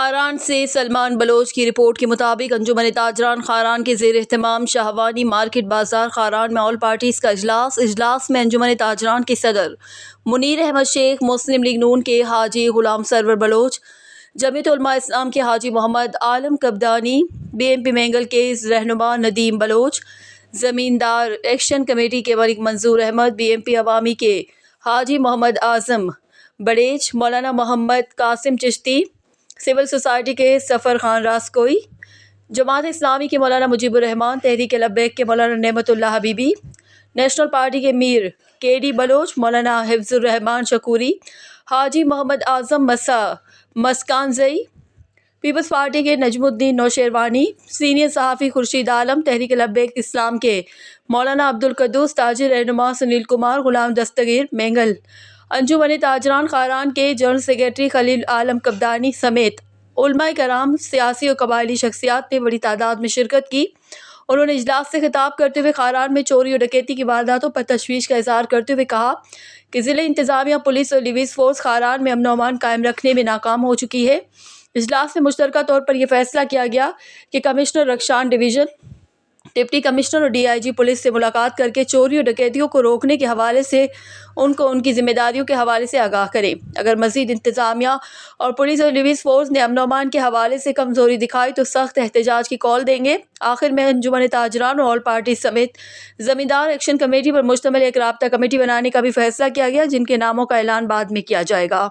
خاران سے سلمان بلوچ کی رپورٹ کے مطابق انجمن تاجران خاران کے زیر اہتمام شاہوانی مارکیٹ بازار خاران میں آل پارٹیز کا اجلاس میں انجمن تاجران کے صدر منیر احمد شیخ، مسلم لیگ نون کے حاجی غلام سرور بلوچ، جمعیت علماء اسلام کے حاجی محمد عالم کبدانی، BMP مینگل کے رہنما ندیم بلوچ، زمیندار ایکشن کمیٹی کے ملک منظور احمد، BMP عوامی کے حاجی محمد اعظم بڑیچ، مولانا محمد قاسم چشتی، سول سوسائٹی کے سفر خان راسکوئی، جماعت اسلامی کے مولانا مجیب الرحمان، تحریک لبیک کے مولانا نعمت اللہ حبیبی، نیشنل پارٹی کے میر KD بلوچ، مولانا حفظ الرحمان شکوری، حاجی محمد اعظم مسکانزئی، پیپلز پارٹی کے نجم الدین نوشیروانی، سینئر صحافی خورشید عالم، تحریک لبیک اسلام کے مولانا عبدالقدوس تاجر، رہنما سنیل کمار، غلام دستگیر مینگل، انجمن تاجران خاران کے جنرل سیکرٹری خلیل عالم کبدانی سمیت علماء کرام، سیاسی اور قبائلی شخصیات نے بڑی تعداد میں شرکت کی۔ انہوں نے اجلاس سے خطاب کرتے ہوئے خاران میں چوری اور ڈکیتی کی وارداتوں پر تشویش کا اظہار کرتے ہوئے کہا کہ ضلع انتظامیہ، پولیس اور لیویز فورس خاران میں امن و امان قائم رکھنے میں ناکام ہو چکی ہے۔ اجلاس میں مشترکہ طور پر یہ فیصلہ کیا گیا کہ کمشنر رکشان ڈویژن، ڈپٹی کمشنر اور DIG پولیس سے ملاقات کر کے چوری اور ڈکیتیوں کو روکنے کے حوالے سے ان کو ان کی ذمہ داریوں کے حوالے سے آگاہ کریں۔ اگر مزید انتظامیہ اور پولیس اور لیویز فورس نے امن و امان کے حوالے سے کمزوری دکھائی تو سخت احتجاج کی کال دیں گے۔ آخر میں انجمن تاجران اور آل پارٹیز سمیت زمیندار ایکشن کمیٹی پر مشتمل ایک رابطہ کمیٹی بنانے کا بھی فیصلہ کیا گیا، جن کے ناموں کا اعلان بعد میں کیا جائے گا۔